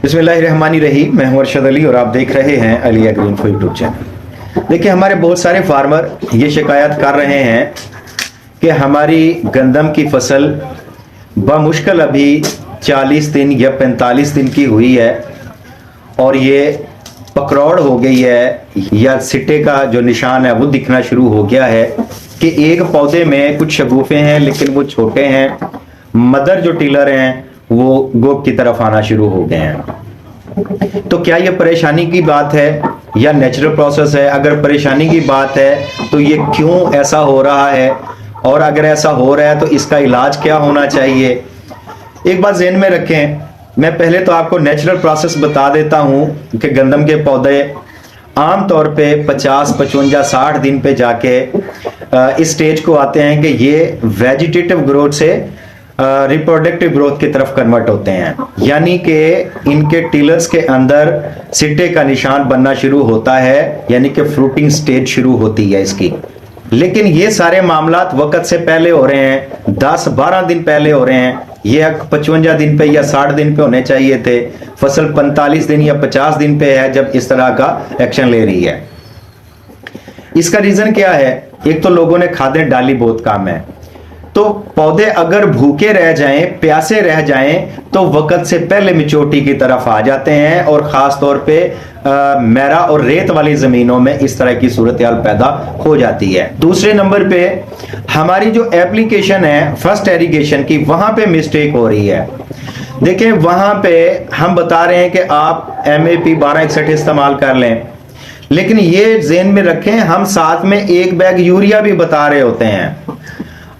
बिस्मिल्लाहिर्रहमानिर्रहीम। मैं हूं अरशद अली और आप देख रहे हैं अली एग्रो यूट्यूब चैनल। देखिए, हमारे बहुत सारे फार्मर ये शिकायत कर रहे हैं कि हमारी गंदम की फसल बमुश्किल अभी 40 दिन या 45 दिन की हुई है और ये पकड़ौड़ हो गई है या सिट्टे का जो निशान है वो दिखना शुरू हो गया है कि एक पौधे में कुछ शगुफे हैं लेकिन वो छोटे हैं। मदर जो टिलर हैं वो गोब की तरफ आना शुरू हो गए हैं। तो क्या ये परेशानी की बात है या नेचुरल प्रोसेस है? अगर परेशानी की बात है तो ये क्यों ऐसा हो रहा है, और अगर ऐसा हो रहा है तो इसका इलाज क्या होना चाहिए? एक बात ज़हन में रखें, मैं पहले तो आपको नेचुरल प्रोसेस बता देता हूं कि गंदम के पौधे आम तौर पे 50, 55, 60 दिन पे जाके इस स्टेज को आते हैं कि ये वेजिटेटिव ग्रोथ से रिप्रोडक्टिव ग्रोथ की तरफ कन्वर्ट होते हैं, यानी कि इनके टिलर्स के अंदर सिट्टे का निशान बनना शुरू होता है, यानी कि फ्रूटिंग स्टेज शुरू होती है इसकी। लेकिन ये सारे मामलात वक्त से पहले हो रहे हैं, 10-12 दिन पहले हो रहे हैं। ये 55 दिन पे या 60 दिन पे होने चाहिए थे। फसल 45 दिन या 50 दिन पे है जब इस तरह का एक्शन ले रही है। इसका रीजन क्या है? एक तो लोगों ने खादें डाली बहुत कम है, तो पौधे अगर भूखे रह जाएं, प्यासे रह जाएं, तो वक्त से पहले मिचोटी की तरफ आ जाते हैं और खास तौर पे मैरा और रेत वाली जमीनों में इस तरह की सूरत हाल पैदा हो जाती है। दूसरे नंबर पे हमारी जो एप्लीकेशन है फर्स्ट एरीगेशन की, वहां पे मिस्टेक हो रही है। देखें, वहां पे हम बता रहे हैं कि आप MAP 1261 इस्तेमाल कर लें, लेकिन ये ज़हन में रखें हम साथ में एक बैग यूरिया भी बता रहे होते हैं।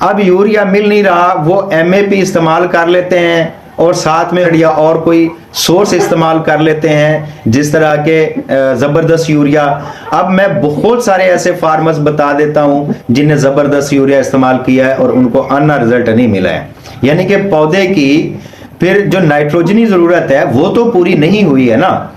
अब यूरिया मिल नहीं रहा, वो MAP इस्तेमाल कर लेते हैं और साथ में या और कोई सोर्स इस्तेमाल कर लेते हैं जिस तरह के ज़बरदस्त यूरिया। अब मैं बहुत सारे ऐसे फार्मर्स बता देता हूं जिन्हें ज़बरदस्त यूरिया इस्तेमाल किया है और उनको अन्ना रिजल्ट नहीं मिला है, यानी कि पौधे की फिर जो नाइट्रोजनी ज़रूरत है वो तो पूरी नहीं हुई है ना।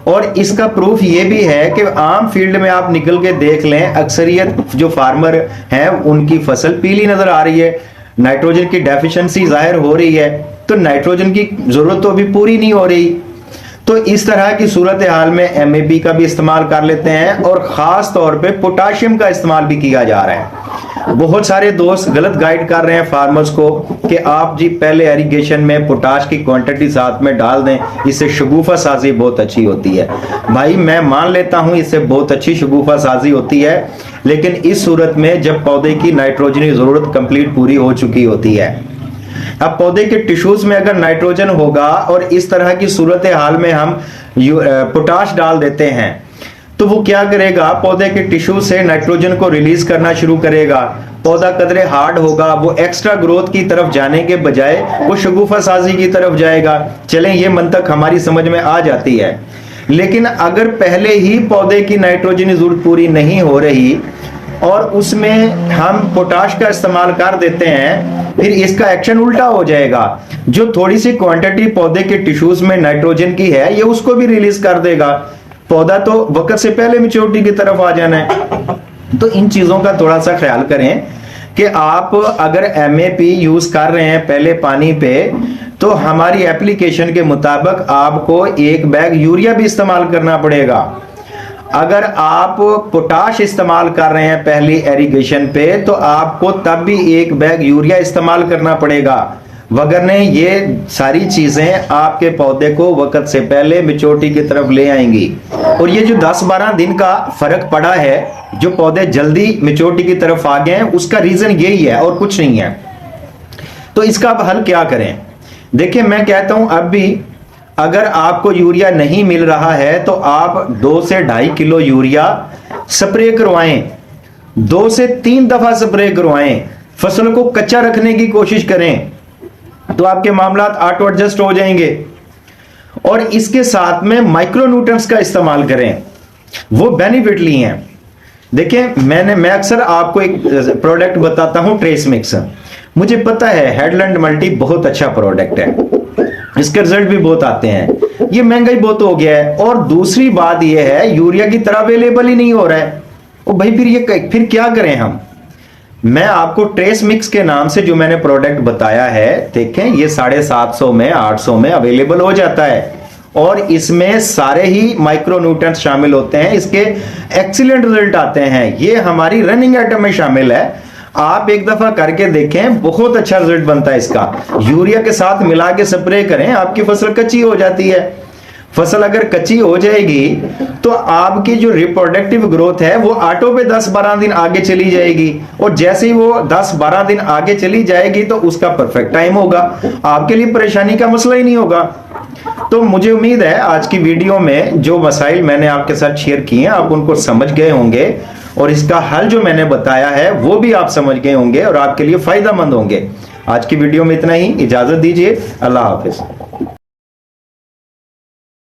और इसका प्रूफ ये भी है कि आम फील्ड में आप निकल के देख लें, अक्सरियत जो फार्मर हैं उनकी फसल पीली नजर आ रही है, नाइट्रोजन की डेफिशिएंसी जाहिर हो रही है, तो नाइट्रोजन की जरूरत तो अभी पूरी नहीं हो रही। तो इस तरह की सूरत हाल में MAP का भी इस्तेमाल कर लेते हैं और खास तौर पे पोटाशियम का इस्तेमाल भी किया जा रहा है। बहुत सारे दोस्त गलत गाइड कर रहे हैं फार्मर्स को कि आप जी पहले एरीगेशन में पोटाश की क्वांटिटी साथ में डाल दें, इससे शगुफा साजी बहुत अच्छी होती है। भाई मैं मान लेता हूं इससे बहुत अच्छी शगुफा साजी होती है, लेकिन इस सूरत में जब पौधे की नाइट्रोजनी जरूरत कंप्लीट पूरी हो चुकी होती है। अब पौधे के टिश्यूज में अगर नाइट्रोजन होगा और इस तरह की सूरत हाल में हम पोटाश डाल देते हैं तो वो क्या करेगा, पौधे के टिश्यू से नाइट्रोजन को रिलीज करना शुरू करेगा। पौधा कदरे हार्ड होगा, वो एक्स्ट्रा ग्रोथ की तरफ जाने के बजाय वो शगुफा साजी की तरफ जाएगा। चलें, ये मंतक हमारी समझ में आ जाती है। लेकिन अगर पहले ही पौधे की नाइट्रोजन जरूरत पूरी नहीं हो रही और उसमें हम पोटाश का इस्तेमाल कर देते हैं, फिर इसका एक्शन उल्टा हो जाएगा। जो थोड़ी सी क्वांटिटी पौधे के टिश्यूज में नाइट्रोजन की है ये उसको भी रिलीज कर देगा। पौधा तो वक्त से पहले मैच्योरिटी की तरफ आ जाना है। तो इन चीजों का थोड़ा सा ख्याल करें कि आप अगर MAP यूज कर रहे हैं पहले पानी पे, तो हमारी एप्लीकेशन के मुताबिक आपको एक बैग यूरिया भी इस्तेमाल करना पड़ेगा। अगर आप पोटाश इस्तेमाल कर रहे हैं पहली एरीगेशन पे तो आपको तब भी एक बैग यूरिया इस्तेमाल करना पड़ेगा, वगरने ये सारी चीजें आपके पौधे को वक्त से पहले मैच्योरिटी की तरफ ले आएंगी। और ये जो 10-12 दिन का फर्क पड़ा है, जो पौधे जल्दी मैच्योरिटी की तरफ आ गए हैं, उसका रीजन यही है और कुछ नहीं है। तो इसका अब हल क्या करें? देखिए, मैं कहता हूं अब भी अगर आपको यूरिया नहीं मिल रहा है तो आप 2 से 2.5 किलो यूरिया स्प्रे करवाएं, 2 से 3 दफा स्प्रे करवाएं, फसल को कच्चा रखने की कोशिश करें, तो आपके मामलात ऑटो एडजस्ट हो जाएंगे। और इसके साथ में माइक्रोन्यूट्रिएंट्स का इस्तेमाल करें, वो बेनिफिटली हैं। देखिए, मैं अक्सर आपको एक प्रोडक्ट बताता हूं, ट्रेस मिक्स। मुझे पता है हेडलैंड मल्टी बहुत अच्छा प्रोडक्ट है, इसके रिजल्ट भी बहुत आते हैं। ये महंगाई बहुत हो गया है और दूसरी बात ये है यूरिया की तरह अवेलेबल ही नहीं हो रहा है। ओ भाई, फिर क्या करें हम? मैं आपको ट्रेस मिक्स के नाम से जो मैंने प्रोडक्ट बताया है, देखें ये 750 में 800 में अवेलेबल हो जाता है और इसमें सारे ही माइक्रोन्यूट्रिएंट्स शामिल होते हैं। इसके एक्सीलेंट रिजल्ट आते हैं। ये हमारी रनिंग आइटम में शामिल है। आप एक दफा करके देखें, बहुत अच्छा रिजल्ट बनता है इसका। यूरिया के साथ मिला के स्प्रे करें, आपकी फसल कच्ची हो जाती है। फसल अगर कच्ची हो जाएगी तो आपकी जो रिप्रोडक्टिव ग्रोथ है वो ऑटो पे 10-12 दिन आगे चली जाएगी, और जैसे ही वो 10-12 दिन आगे चली जाएगी तो उसका परफेक्ट टाइम होगा, आपके लिए परेशानी का मसला ही नहीं होगा। तो मुझे उम्मीद है आज की वीडियो में जो मसाइल मैंने आपके साथ शेयर किए हैं आप उनको समझ गए होंगे, और इसका हल जो मैंने बताया है वो भी आप समझ गए होंगे और आपके लिए फायदेमंद होंगे। आज की वीडियो में इतना ही, इजाजत दीजिए, अल्लाह हाफिज।